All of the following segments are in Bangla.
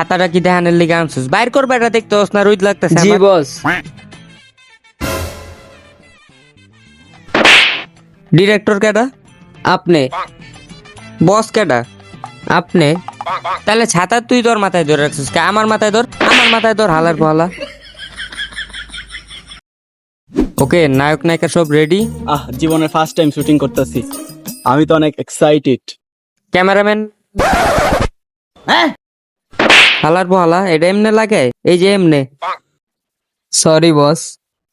ছাতাটা কি দেখানের লিগে আনছিস? বাইর কর বেটা, দেখতে হস না রোদ লাগতেছে জি আমার। বস। ডিরেক্টর কেডা? আপনি। বস কেডা? আপনি। তাহলে ছাতা তুই তোর মাথায় ধরে রাখছিস কে? আমার মাথায় ধর, আমার মাথায় ধর, হালার পালা। ওকে, নায়ক নায়িকা সব রেডি? জীবনের ফার্স্ট টাইম শুটিং করতেছি, আমি তো অনেক এক্সাইটেড। ক্যামেরাম্যান? হালার পালা, এটা এমনে লাগে? এই যে এমনে। Sorry boss.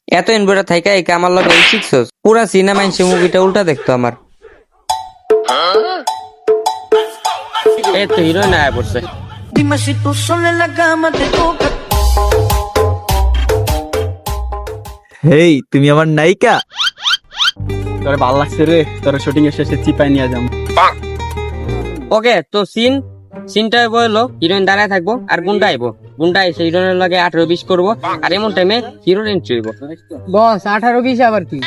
এত ইনভেটা থাইকা এই আমার লগে এই শিখছস? পুরা সিনেমা ইনসে মুভিটা উল্টা দেখতো আমার। এই তো হিরোইন আয়া পড়ছে। হেই, তুমি আমার নায়িকা? তোরে ভালো লাগছে রে, তোরে শুটিং এর শেষে চিপাই নিয়ে যাম। ওকে, তো সিনটা বললো হিরোইন দাঁড়ায় থাকবো আর গুন্ডা আইবো। গুন্ডা এসে হিরোইনের লগে 18-20 করবো আর এমন টাইমে হিরোর এন্ট্রি হইব। বস 18-20 আবার কি?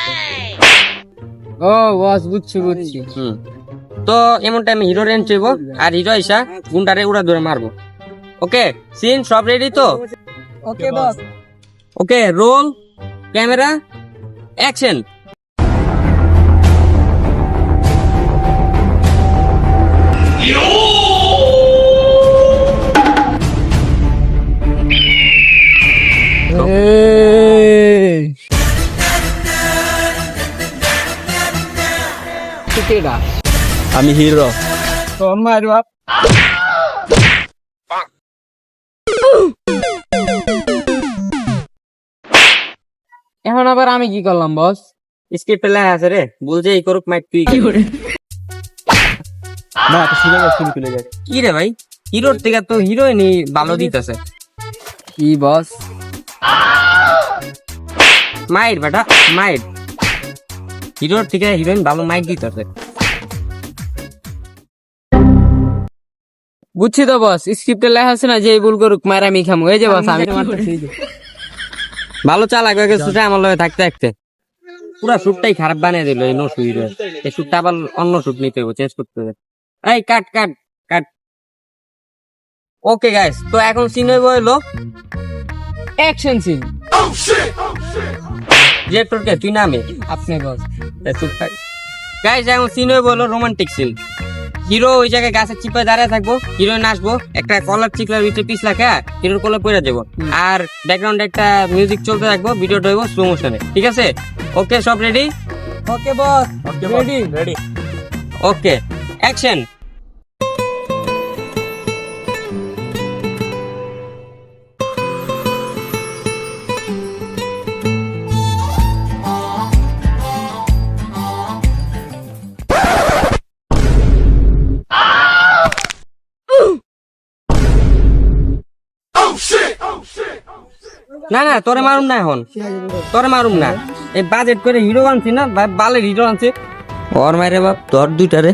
ও বস, বুঝছি। তো এমন টাইমে হিরোর এন্ট্রি হইব আর হিরো আইসা গুন্ডারে উড়া ধরে মারবো। ওকে, সিন সব রেডি তো? ওকে বস। ওকে, রোল, ক্যামেরা, অ্যাকশন। কেডা? আমি হিরো। তোমার বাপ। এখন আবার আমি কি করলাম বস? স্ক্রিপ্টে লেখা আছে রে, বলছে এই করুক মাইক তুই কি করে। না, তো শুনে যাচ্ছে, তুলে যাচ্ছে। কি রে ভাই, হিরোর থেকে তো হিরোইনই ভালো দিতেছে। কি বস? মাইর বেটা, মাইর। হিরোর থেকে হিরোইন ভালো মাইক দিতেছে। বুঝছি তো বস, স্ক্রিপ্টে লেখা আছে না যে এই ভুল করুক মার আমি খামু। এই যে বস, আমি ভালো চালাক হয়ে গেছে আমার লগে থাকতে থাকতে। পুরা শুটটাই খারাপ বানিয়ে দিল এই নসু হিরো। এই শুটটা আবার অন্য শুট নিতে হবে, চেঞ্জ করতে হবে। এই কাট কাট কাট। ওকে গাইস, তো এখন সিন হইলো অ্যাকশন সিন। ডিরেক্টরকে তুই নামে আপনি বস। চুপ থাক। গাইস, এখন সিন হইলো রোমান্টিক সিন। হিরো ওই জায়গায় গাছের চিপায় দাঁড়ায় থাকবো, হিরোইন আসবো, একটা কলার চিকলার ভিতরে পিছলা খেয়া হিরোর কোলে পড়ে যাবো আর ব্যাকগ্রাউন্ডে একটা মিউজিক চলতে থাকবো, ভিডিওটা হইব স্লো মোশনে। ঠিক আছে? ওকে, সব রেডি? ওকে বস, রেডি। রেডি। ওকে, অ্যাকশন। না না, তোরে মারুম না, এখন তোরে মারুম না। এই বাজেট করে হিরো আনছি না, বালের হিরো আনছি। ওর মাইরে বাপ, তোর দুইটা রে।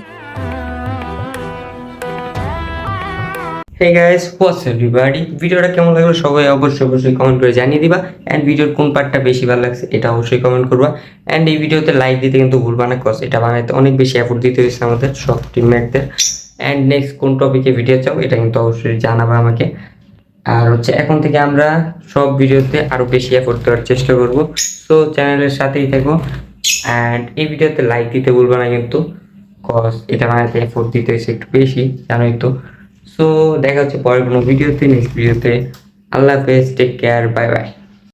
Hey guys, what's everybody? ভিডিওটা কেমন লাগলো সবাই অবশ্যই কমেন্ট করে জানিয়ে দিবা। এন্ড ভিডিওর কোন পার্টটা বেশি ভালো লাগছে এটা অবশ্যই কমেন্ট করবা। এন্ড এই ভিডিওতে লাইক দিতে কিন্তু ভুলবা না, কজ এটা বানাইতে অনেক বেশি এফোর্ট দিতে হয়েছে আমাদের সব টিমমেটদের। এন্ড নেক্সট কোন টপিকে ভিডিও চাও এটা কিন্তু অবশ্যই জানাবা আমাকে। আর এখন থেকে আমরা সব ভিডিওতে আরো বেশি এফোর্ট দেওয়ার চেষ্টা করব। সো চ্যানেলের সাথেই থাকো এন্ড এই ভিডিওতে লাইক দিতে ভুলবা না কিন্তু, কজ এটা বানাইতে এফোর্ট দিতে হয়েছে একটু বেশি, জানোই তো। সো দেখা হচ্ছে পরের কোনো ভিডিওতে, নেক্সট ভিডিওতে। আল্লাহ হাফেজ, টেক কেয়ার, বাই বাই।